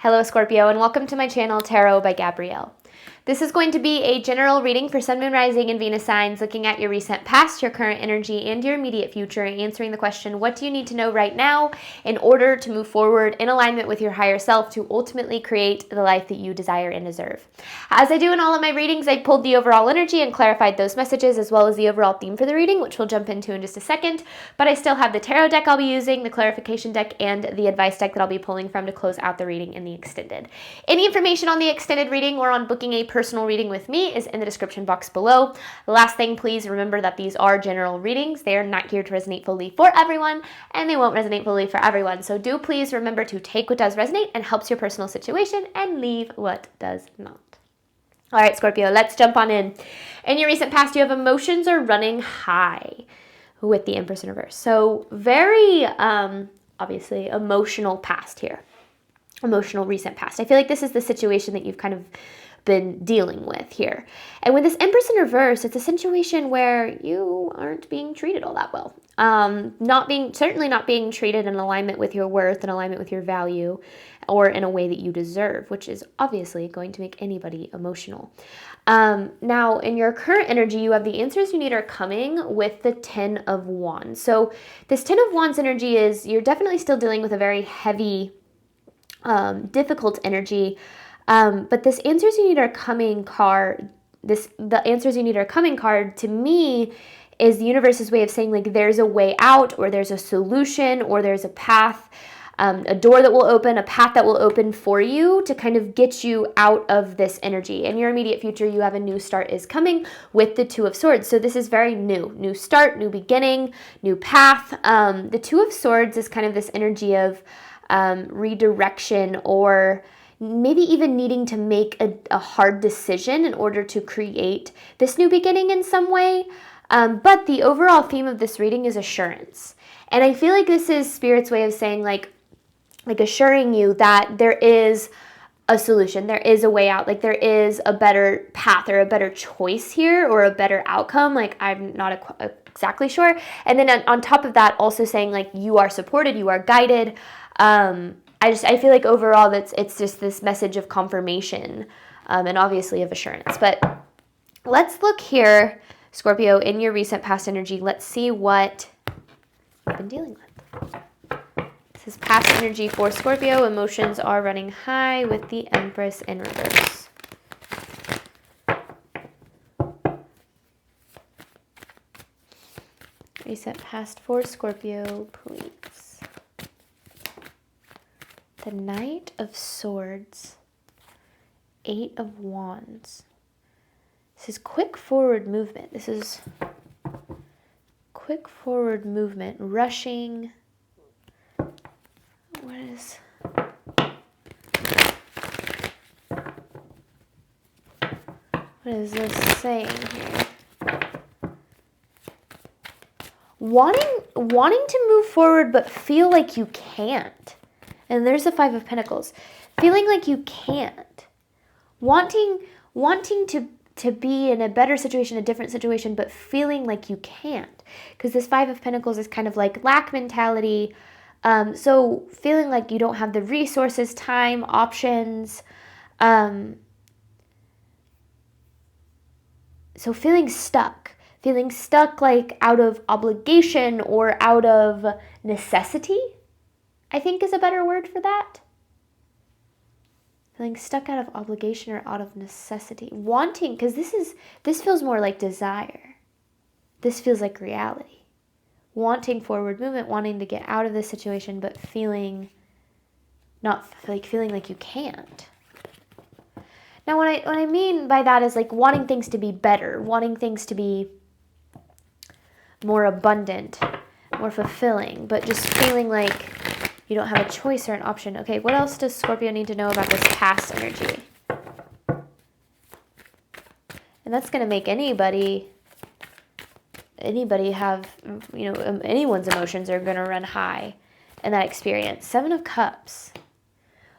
Hello Scorpio, and welcome to my channel Tarot by Gabrielle. This is going to be a general reading for Sun, Moon, Rising, and Venus signs, looking at your recent past, your current energy, and your immediate future, answering the question, what do you need to know right now in order to move forward in alignment with your higher self to ultimately create the life that you desire and deserve? As I do in all of my readings, I pulled the overall energy and clarified those messages, as well as the overall theme for the reading, which we'll jump into in just a second. But I still have the tarot deck I'll be using, the clarification deck, and the advice deck that I'll be pulling from to close out the reading in the extended. Any information on the extended reading or on booking a personal reading with me is in the description box below. The last thing, please remember that these are general readings. They are not here to resonate fully for everyone, and they won't resonate fully for everyone. So do please remember to take what does resonate and helps your personal situation and leave what does not. All right, Scorpio, let's jump on in. In your recent past, you have emotions are running high with the Empress in reverse. So very, obviously, emotional past here. Emotional recent past. I feel like this is the situation that you've kind of been dealing with here. And with this Empress in reverse, it's a situation where you aren't being treated all that well. Certainly not being treated in alignment with your worth, in alignment with your value, or in a way that you deserve, which is obviously going to make anybody emotional. Now, in your current energy, you have the answers you need are coming with the 10 of Wands. So this 10 of Wands energy is, you're definitely still dealing with a very heavy, difficult energy. But this answers you need are coming card, the answers you need are coming card to me is the universe's way of saying, like, there's a way out, or there's a solution, or there's a path, a door that will open, a path that will open for you to kind of get you out of this energy. In your immediate future, you have a new start is coming with the Two of Swords. So this is very new start, new beginning, new path. The Two of Swords is kind of this energy of redirection, or maybe even needing to make a hard decision in order to create this new beginning in some way. But the overall theme of this reading is assurance. And I feel like this is Spirit's way of saying, like assuring you that there is a solution, there is a way out, like there is a better path or a better choice here, or a better outcome. Like, I'm not exactly sure. And then on top of that, also saying, like, you are supported, you are guided. I feel like overall it's just this message of confirmation, and obviously of assurance. But let's look here, Scorpio, in your recent past energy. Let's see what you've been dealing with. This is past energy for Scorpio. Emotions are running high with the Empress in reverse. Recent past for Scorpio, please. The Knight of Swords, Eight of Wands. This is quick forward movement. This is quick forward movement, rushing. What is this saying here? Wanting to move forward, but feel like you can't. And there's the Five of Pentacles. Feeling like you can't. Wanting to be in a better situation, a different situation, but feeling like you can't. Because this Five of Pentacles is kind of like lack mentality. So feeling like you don't have the resources, time, options. So feeling stuck. Feeling stuck, like out of obligation or out of necessity, I think is a better word for that. Feeling stuck out of obligation or out of necessity. Wanting, because this feels more like desire. This feels like reality. Wanting forward movement, wanting to get out of this situation, but feeling like you can't. Now, what I mean by that is, like, wanting things to be better, wanting things to be more abundant, more fulfilling, but just feeling like you don't have a choice or an option. Okay, what else does Scorpio need to know about this past energy? And that's going to make anybody have, anyone's emotions are going to run high in that experience. Seven of Cups.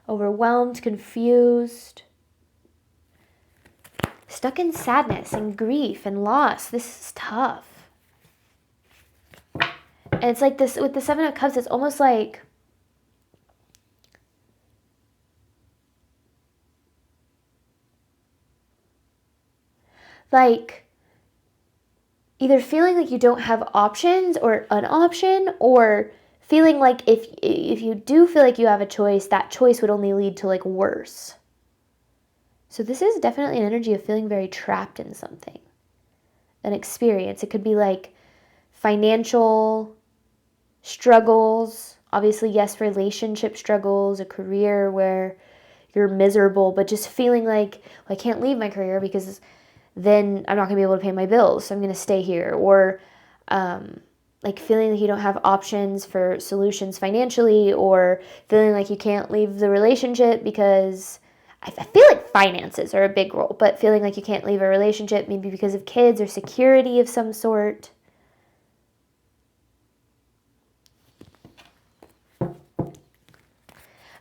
Overwhelmed, confused, stuck in sadness and grief and loss. This is tough. And it's like this, with the Seven of Cups, it's almost like like either feeling like you don't have options or an option, or feeling like if you do feel like you have a choice, that choice would only lead to like worse. So this is definitely an energy of feeling very trapped in something, an experience. It could be like financial struggles, obviously, yes, relationship struggles, a career where you're miserable, but just feeling like, well, I can't leave my career because then I'm not going to be able to pay my bills, so I'm going to stay here. Or like feeling like you don't have options for solutions financially, or feeling like you can't leave the relationship because I feel like finances are a big role, but feeling like you can't leave a relationship maybe because of kids or security of some sort.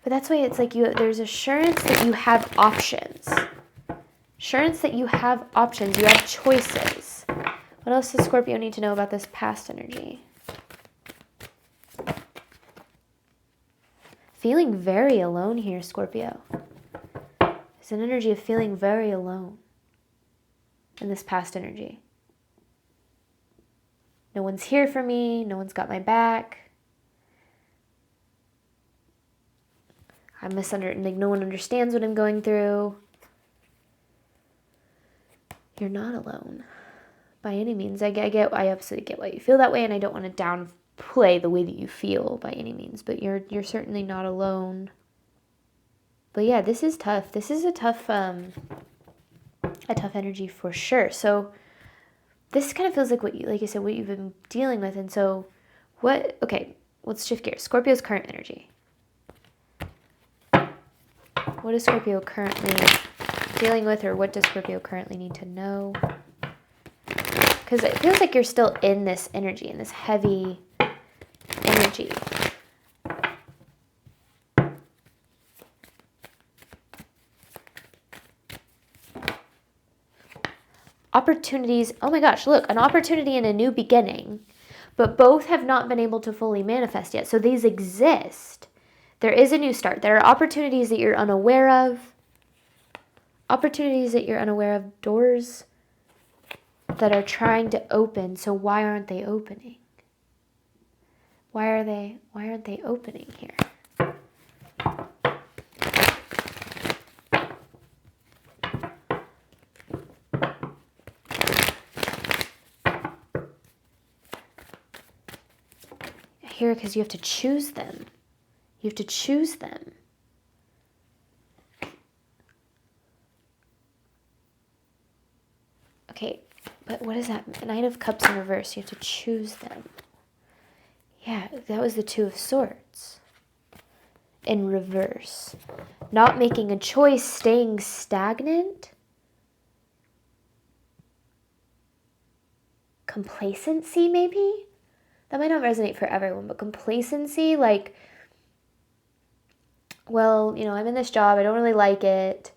But that's why it's like there's assurance that you have options. Assurance that you have options, you have choices. What else does Scorpio need to know about this past energy? Feeling very alone here, Scorpio. It's an energy of feeling very alone in this past energy. No one's here for me. No one's got my back. Like no one understands what I'm going through. You're not alone by any means. I absolutely get why you feel that way, and I don't want to downplay the way that you feel by any means, but you're certainly not alone. But yeah, this is tough. This is a tough energy for sure. So this kind of feels like like I said, what you've been dealing with. And so okay, let's shift gears. Scorpio's current energy. What is Scorpio currently dealing with, or what does Scorpio currently need to know? Because it feels like you're still in this energy, in this heavy energy. Opportunities, oh my gosh, look, an opportunity and a new beginning, but both have not been able to fully manifest yet. So these exist. There is a new start. There are opportunities that you're unaware of. Doors that are trying to open. So why aren't they opening? Why aren't they opening here? Here, because you have to choose them. You have to choose them. Okay, but what is that? Knight of Cups in reverse. You have to choose them. Yeah, that was the Two of Swords in reverse. Not making a choice, staying stagnant. Complacency, maybe? That might not resonate for everyone, but complacency, like, well, I'm in this job, I don't really like it,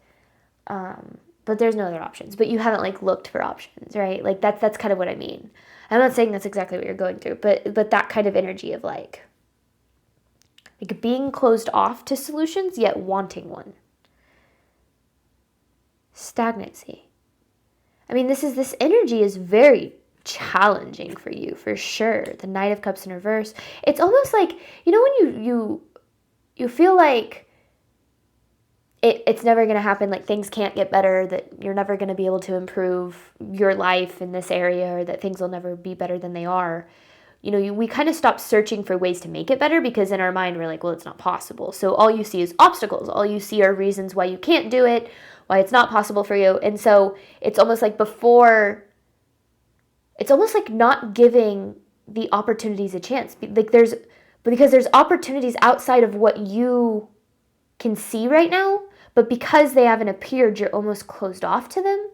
but there's no other options. But you haven't like looked for options, right? Like that's kind of what I mean. I'm not saying that's exactly what you're going through, but that kind of energy of like being closed off to solutions yet wanting one. Stagnancy. I mean, this energy is very challenging for you, for sure. The Knight of Cups in reverse. It's almost like, when you feel like it's never going to happen, like things can't get better, that you're never going to be able to improve your life in this area, or that things will never be better than they are. We kind of stop searching for ways to make it better, because in our mind we're like, well, it's not possible. So all you see is obstacles. All you see are reasons why you can't do it, why it's not possible for you. And so it's almost like not giving the opportunities a chance. Because there's opportunities outside of what you can see right now, but because they haven't appeared, you're almost closed off to them.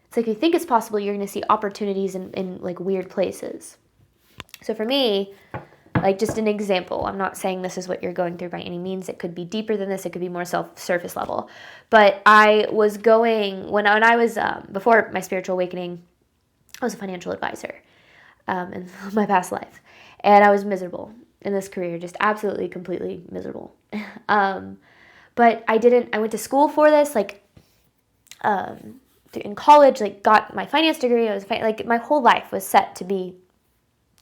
It's like you think it's possible, you're going to see opportunities in like weird places. So for me, like just an example, I'm not saying this is what you're going through by any means. It could be deeper than this. It could be more surface level. But I was going, when I was, before my spiritual awakening, I was a financial advisor in my past life. And I was miserable in this career, just absolutely, completely miserable. But I went to school for this, in college, like got my finance degree. I was like, my whole life was set to be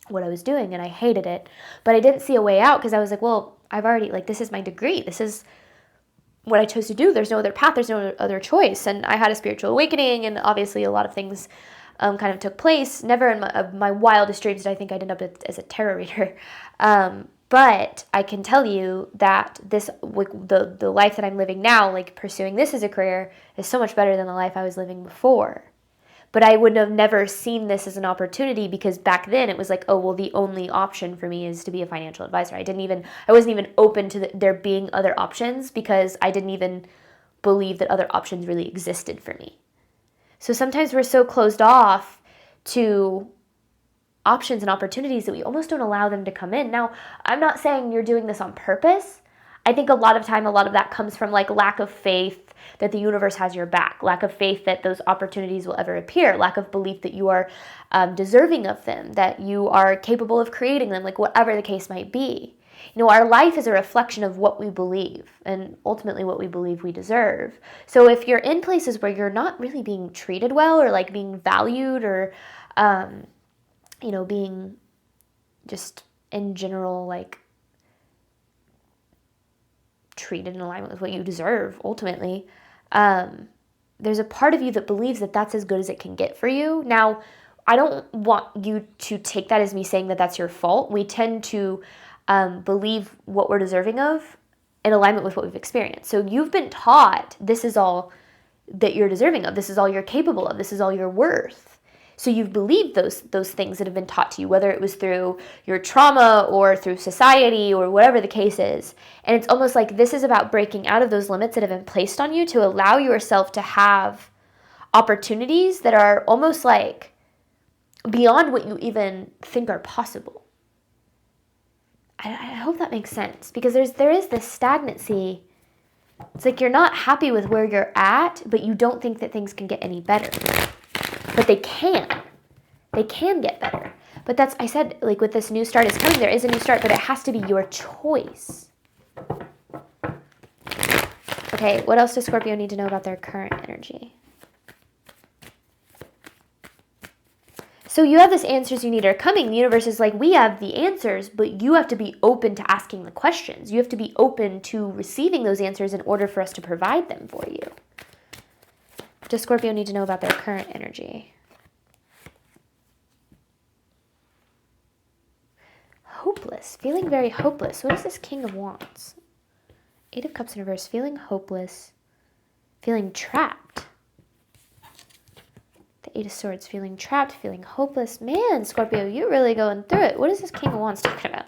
what I was doing, and I hated it. But I didn't see a way out because I was like, well, I've already, like, this is my degree. This is what I chose to do. There's no other path. There's no other choice. And I had a spiritual awakening, and obviously a lot of things kind of took place. Never in my wildest dreams did I think I'd end up as a tarot reader. But I can tell you that the life that I'm living now, like pursuing this as a career, is so much better than the life I was living before. But I would have never seen this as an opportunity because back then it was like, oh, well, the only option for me is to be a financial advisor. I wasn't even open to there being other options because I didn't even believe that other options really existed for me. So sometimes we're so closed off to options and opportunities that we almost don't allow them to come in. Now, I'm not saying you're doing this on purpose. I think a lot of that comes from like lack of faith that the universe has your back, lack of faith that those opportunities will ever appear, lack of belief that you are deserving of them, that you are capable of creating them, like whatever the case might be. You know, our life is a reflection of what we believe and ultimately what we believe we deserve. So if you're in places where you're not really being treated well or like being valued or, being just in general, like treated in alignment with what you deserve, ultimately, there's a part of you that believes that that's as good as it can get for you. Now, I don't want you to take that as me saying that that's your fault. We tend to believe what we're deserving of in alignment with what we've experienced. So you've been taught this is all that you're deserving of. This is all you're capable of. This is all you're worth. So you've believed those things that have been taught to you, whether it was through your trauma or through society or whatever the case is. And it's almost like this is about breaking out of those limits that have been placed on you to allow yourself to have opportunities that are almost like beyond what you even think are possible. I hope that makes sense because there is this stagnancy. It's like you're not happy with where you're at, but you don't think that things can get any better. But they can. They can get better. But that's, I said, like with this new start is coming, there is a new start, but it has to be your choice. Okay, what else does Scorpio need to know about their current energy? So you have this answers you need are coming. The universe is like, we have the answers, but you have to be open to asking the questions. You have to be open to receiving those answers in order for us to provide them for you. Does Scorpio need to know about their current energy? Hopeless. Feeling very hopeless. What is this King of Wands? Eight of Cups in reverse. Feeling hopeless. Feeling trapped. The Eight of Swords. Feeling trapped. Feeling hopeless. Man, Scorpio, you're really going through it. What is this King of Wands talking about?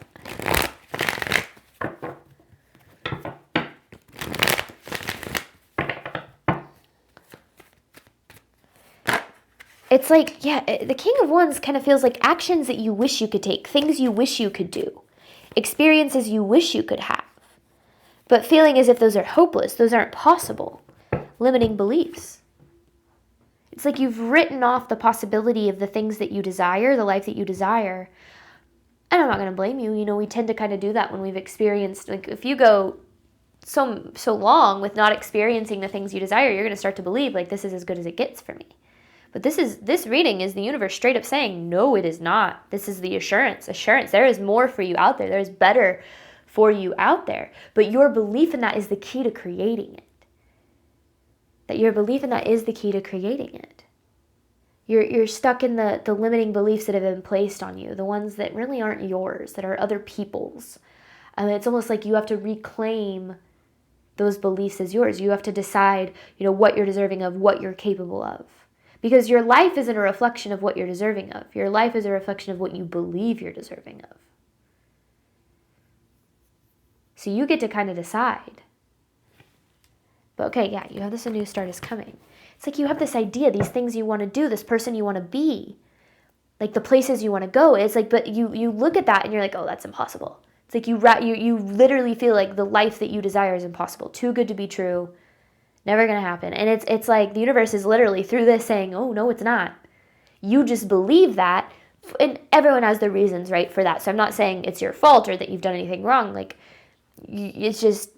It's like, yeah, the King of Wands kind of feels like actions that you wish you could take, things you wish you could do, experiences you wish you could have, but feeling as if those are hopeless, those aren't possible, limiting beliefs. It's like you've written off the possibility of the things that you desire, the life that you desire. And I'm not going to blame you. You know, we tend to kind of do that when we've experienced, like if you go so long with not experiencing the things you desire, you're going to start to believe like this is as good as it gets for me. But this reading is the universe straight up saying, no, it is not. This is the assurance. There is more for you out there. There is better for you out there. But your belief in that is the key to creating it. That your belief in that is the key to creating it. You're stuck in the limiting beliefs that have been placed on you, the ones that really aren't yours, that are other people's. It's almost like you have to reclaim those beliefs as yours. You have to decide, what you're deserving of, what you're capable of. Because your life isn't a reflection of what you're deserving of. Your life is a reflection of what you believe you're deserving of. So you get to kind of decide. But okay, yeah, you have this, a new start is coming. It's like you have this idea, these things you want to do, this person you want to be, like the places you want to go. It's like, but you look at that and you're like, oh, that's impossible. It's like you literally feel like the life that you desire is impossible. Too good to be true. Never going to happen. And it's like the universe is literally through this saying, oh, no, it's not. You just believe that. And everyone has their reasons, right, for that. So I'm not saying it's your fault or that you've done anything wrong. Like, it's just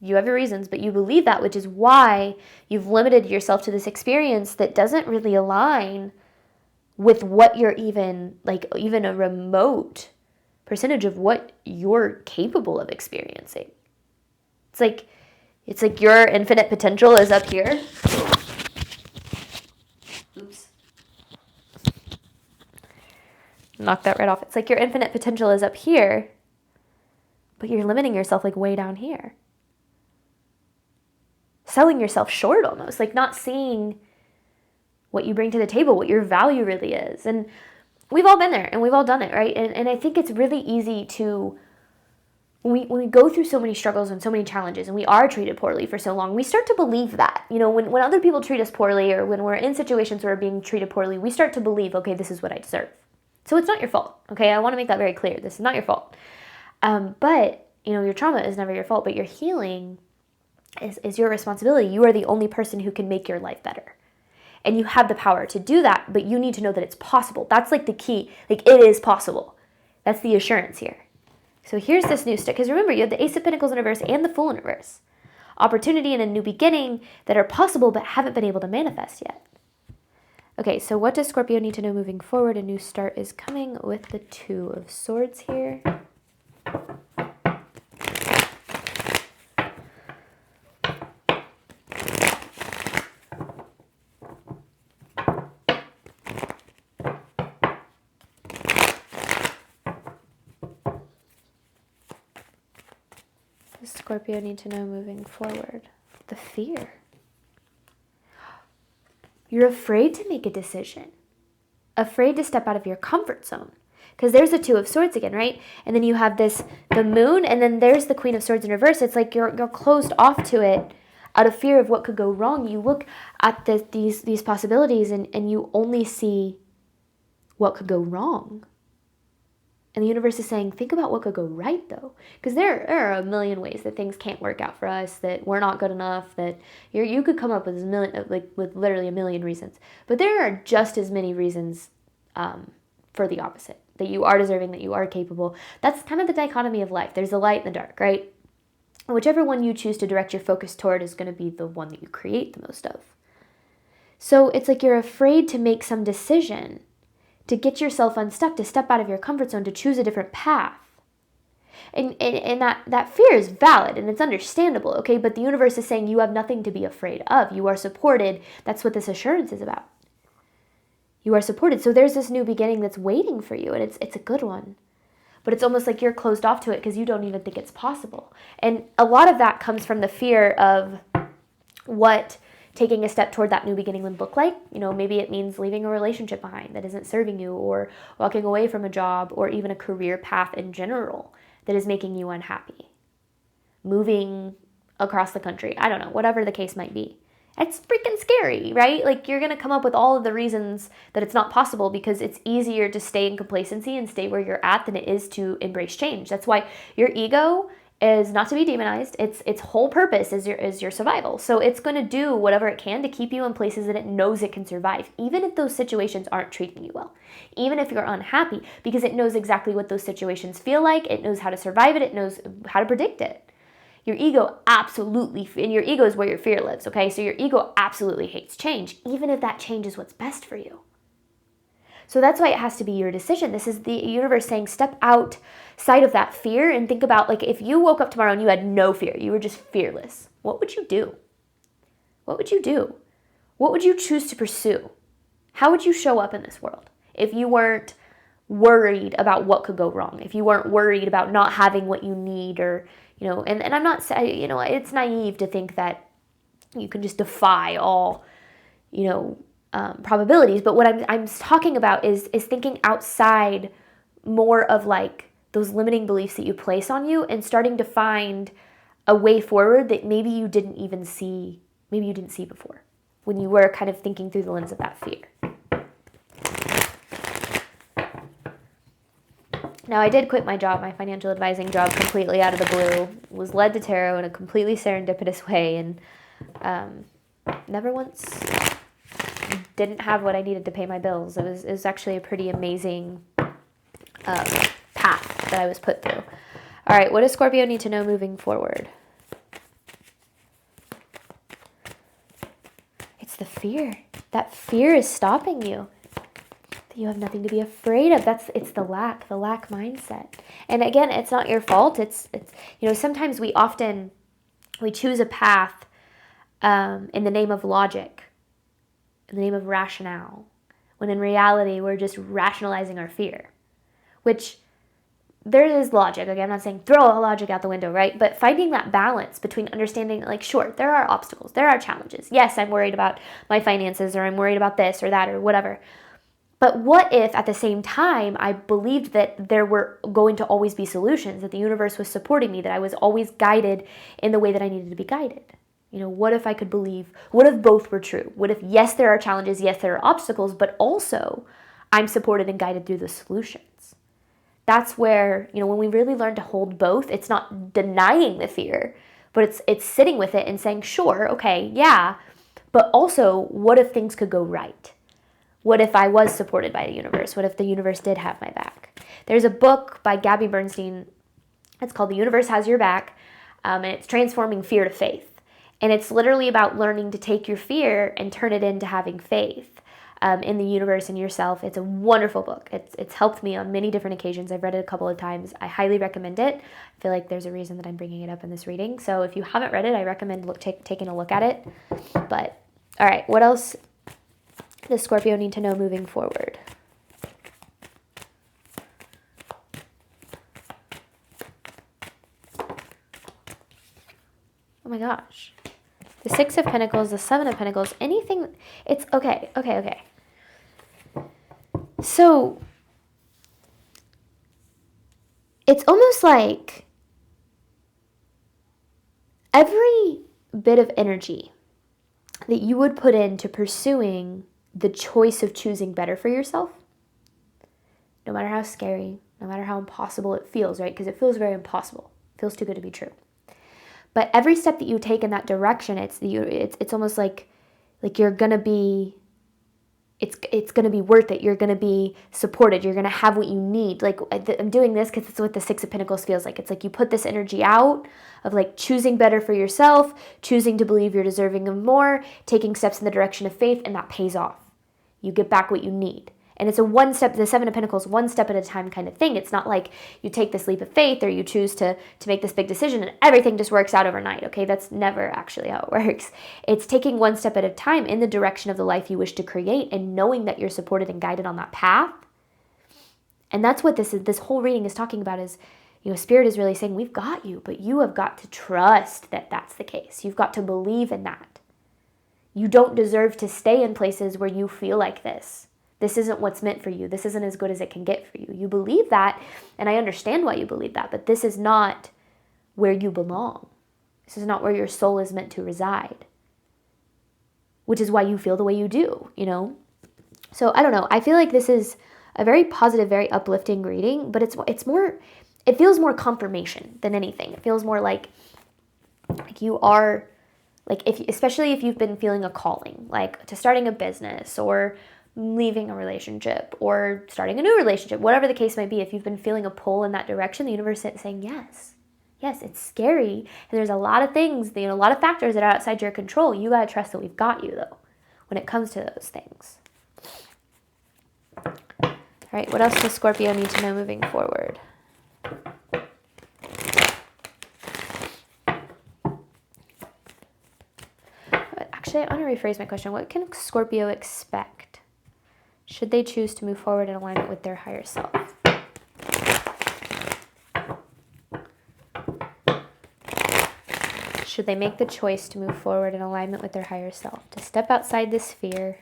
You have your reasons, but you believe that, which is why you've limited yourself to this experience that doesn't really align with what you're even a remote percentage of what you're capable of experiencing. It's like your infinite potential is up here. Oops. Knock that right off. It's like your infinite potential is up here, but you're limiting yourself like way down here. Selling yourself short almost, like not seeing what you bring to the table, what your value really is. And we've all been there and we've all done it, right? And I think it's really easy to, when we go through so many struggles and so many challenges and we are treated poorly for so long, we start to believe that. You know, when other people treat us poorly or when we're in situations where we're being treated poorly, we start to believe, okay, this is what I deserve. So it's not your fault, okay? I want to make that very clear. This is not your fault. But, you know, your trauma is never your fault, but your healing is your responsibility. You are the only person who can make your life better. And you have the power to do that, but you need to know that it's possible. That's like the key. Like, it is possible. That's the assurance here. So here's this new stick. Because remember, you have the Ace of Pentacles in reverse and the Fool in reverse. Opportunity and a new beginning that are possible but haven't been able to manifest yet. Okay, so what does Scorpio need to know moving forward? A new start is coming with the Two of Swords here. Does Scorpio need to know moving forward? The fear. You're afraid to make a decision, afraid to step out of your comfort zone. Because there's the Two of Swords again, right? And then you have the Moon, and then there's the Queen of Swords in reverse. It's like you're closed off to it out of fear of what could go wrong. You look at these possibilities and you only see what could go wrong. And the universe is saying, think about what could go right, though. Because there are a million ways that things can't work out for us, that we're not good enough, that you could come up with with literally a million reasons. But there are just as many reasons for the opposite, that you are deserving, that you are capable. That's kind of the dichotomy of life. There's the light and the dark, right? Whichever one you choose to direct your focus toward is going to be the one that you create the most of. So it's like you're afraid to make some decision, to get yourself unstuck, to step out of your comfort zone, to choose a different path. And that fear is valid and it's understandable, okay? But the universe is saying you have nothing to be afraid of. You are supported. That's what this assurance is about. You are supported. So there's this new beginning that's waiting for you, and it's a good one. But it's almost like you're closed off to it because you don't even think it's possible. And a lot of that comes from the fear of what taking a step toward that new beginning would look like. You know, maybe it means leaving a relationship behind that isn't serving you, or walking away from a job, or even a career path in general that is making you unhappy. Moving across the country. I don't know, whatever the case might be. It's freaking scary, right? Like, you're going to come up with all of the reasons that it's not possible because it's easier to stay in complacency and stay where you're at than it is to embrace change. That's why your ego is not to be demonized. Its whole purpose is your survival. So it's going to do whatever it can to keep you in places that it knows it can survive, even if those situations aren't treating you well, even if you're unhappy, because it knows exactly what those situations feel like. It knows how to survive it. It knows how to predict it. Your ego absolutely, and your ego is where your fear lives, okay? So your ego absolutely hates change, even if that change is what's best for you. So that's why it has to be your decision. This is the universe saying, step outside of that fear and think about, like, if you woke up tomorrow and you had no fear, you were just fearless, what would you do? What would you do? What would you choose to pursue? How would you show up in this world if you weren't worried about what could go wrong, if you weren't worried about not having what you need, or, you know, and I'm not saying, you know, it's naive to think that you can just defy all, you know, probabilities. But what I'm talking about is thinking outside more of like those limiting beliefs that you place on you, and starting to find a way forward that maybe you didn't see before, when you were kind of thinking through the lens of that fear. Now, I did quit my job, my financial advising job, completely out of the blue. Was led to tarot in a completely serendipitous way, and never once didn't have what I needed to pay my bills. It was actually a pretty amazing path that I was put through. All right, what does Scorpio need to know moving forward? It's the fear. That fear is stopping you. You have nothing to be afraid of. It's the lack mindset. And again, it's not your fault. It's sometimes we choose a path in the name of logic, in the name of rationale, when in reality we're just rationalizing our fear, which there is logic. Again, I'm not saying throw all logic out the window, right? But finding that balance between understanding, like, sure, there are obstacles, there are challenges. Yes, I'm worried about my finances, or I'm worried about this or that or whatever. But what if at the same time I believed that there were going to always be solutions, that the universe was supporting me, that I was always guided in the way that I needed to be guided? What if I could believe, what if both were true? What if, yes, there are challenges, yes, there are obstacles, but also I'm supported and guided through the solutions? That's where, when we really learn to hold both, it's not denying the fear, but it's sitting with it and saying, sure, okay, yeah, but also, what if things could go right? What if I was supported by the universe? What if the universe did have my back? There's a book by Gabby Bernstein. It's called The Universe Has Your Back, and it's transforming fear to faith. And it's literally about learning to take your fear and turn it into having faith in the universe and yourself. It's a wonderful book. It's helped me on many different occasions. I've read it a couple of times. I highly recommend it. I feel like there's a reason that I'm bringing it up in this reading. So if you haven't read it, I recommend taking a look at it. But all right, what else does Scorpio need to know moving forward? Oh my gosh. The Six of Pentacles, the Seven of Pentacles, anything, it's okay. So, it's almost like every bit of energy that you would put into pursuing the choice of choosing better for yourself, no matter how scary, no matter how impossible it feels, right? Because it feels very impossible. It feels too good to be true. But every step that you take in that direction, it's almost like you're gonna be, it's gonna be worth it. You're gonna be supported. You're gonna have what you need. Like, I'm doing this because it's what the Six of Pentacles feels like. It's like you put this energy out of like choosing better for yourself, choosing to believe you're deserving of more, taking steps in the direction of faith, and that pays off. You get back what you need. And it's a one step, the Seven of Pentacles, one step at a time kind of thing. It's not like you take this leap of faith or you choose to make this big decision and everything just works out overnight, okay? That's never actually how it works. It's taking one step at a time in the direction of the life you wish to create and knowing that you're supported and guided on that path. And that's what this whole reading is talking about is, Spirit is really saying, we've got you, but you have got to trust that that's the case. You've got to believe in that. You don't deserve to stay in places where you feel like this. This isn't what's meant for you. This isn't as good as it can get for you. You believe that, and I understand why you believe that, but this is not where you belong. This is not where your soul is meant to reside, which is why you feel the way you do, So I don't know. I feel like this is a very positive, very uplifting reading, but it feels more confirmation than anything. It feels more like you are, especially if you've been feeling a calling, like to starting a business or leaving a relationship or starting a new relationship, whatever the case might be. If you've been feeling a pull in that direction, the universe is saying yes, it's scary. And there's a lot of things, a lot of factors that are outside your control. You got to trust that we've got you though, when it comes to those things. All right. What else does Scorpio need to know moving forward? Actually, I want to rephrase my question. What can Scorpio expect should they choose to move forward in alignment with their higher self? Should they make the choice to move forward in alignment with their higher self, to step outside this fear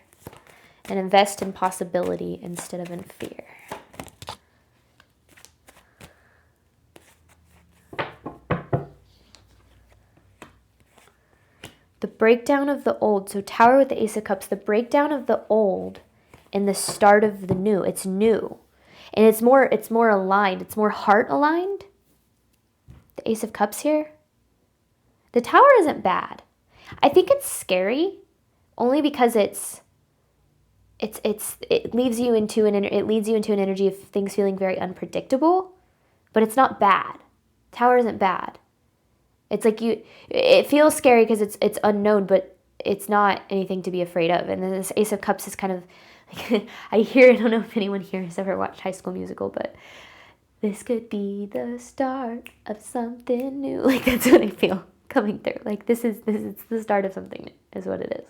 and invest in possibility instead of in fear? The breakdown of the old. So Tower with the Ace of Cups, the breakdown of the old and the start of the new. It's new. And it's more aligned. It's more heart aligned. The Ace of Cups here. The Tower isn't bad. I think it's scary only because it leads you into an energy of things feeling very unpredictable, but it's not bad. Tower isn't bad. It's like it feels scary because it's unknown, but it's not anything to be afraid of. And then this Ace of Cups is kind of, like, I don't know if anyone here has ever watched High School Musical, but this could be the start of something new. Like, that's what I feel coming through. Like, this is the start of something new, is what it is.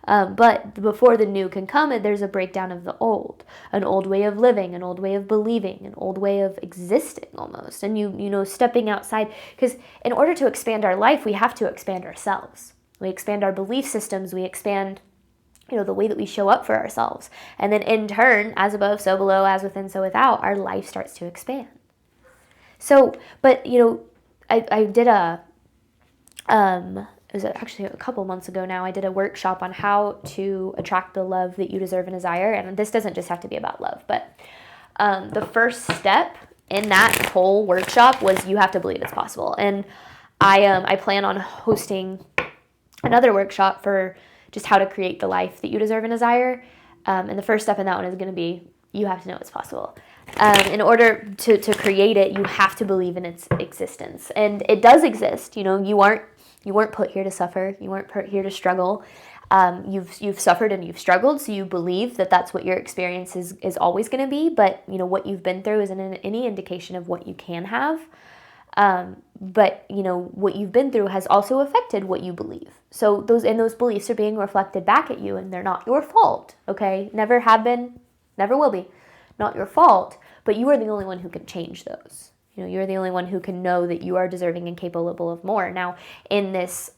But before the new can come, there's a breakdown of the old, an old way of living, an old way of believing, an old way of existing almost. And you know, stepping outside, because in order to expand our life, we have to expand ourselves. We expand our belief systems, we expand, you know, the way that we show up for ourselves. And then in turn, as above, so below, as within, so without, our life starts to expand. So, but, you know, I did it was actually a couple months ago now, I did a workshop on how to attract the love that you deserve and desire. And this doesn't just have to be about love, but the first step in that whole workshop was you have to believe it's possible. And I plan on hosting another workshop for just how to create the life that you deserve and desire. And the first step in that one is going to be, you have to know it's possible. In order to create it, you have to believe in its existence. And it does exist. You know, you weren't put here to suffer. You weren't put here to struggle. You've suffered and you've struggled, so you believe that that's what your experience is always going to be. But, you know, what you've been through isn't any indication of what you can have. But, you know, what you've been through has also affected what you believe. So those beliefs are being reflected back at you, and they're not your fault, okay? Never have been, never will be. Not your fault, but you are the only one who can change those. You know, you're the only one who can know that you are deserving and capable of more. Now, in this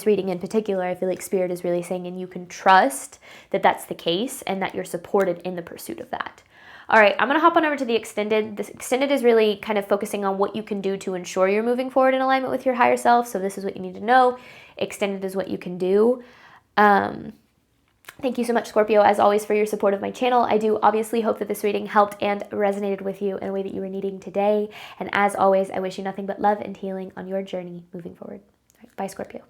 reading in particular, I feel like Spirit is really saying, and you can trust that that's the case and that you're supported in the pursuit of that. All right, I'm going to hop on over to the extended. This extended is really kind of focusing on what you can do to ensure you're moving forward in alignment with your higher self. So this is what you need to know. Extended is what you can do. Thank you so much, Scorpio, as always, for your support of my channel. I do obviously hope that this reading helped and resonated with you in a way that you were needing today. And as always, I wish you nothing but love and healing on your journey moving forward. All right, bye, Scorpio.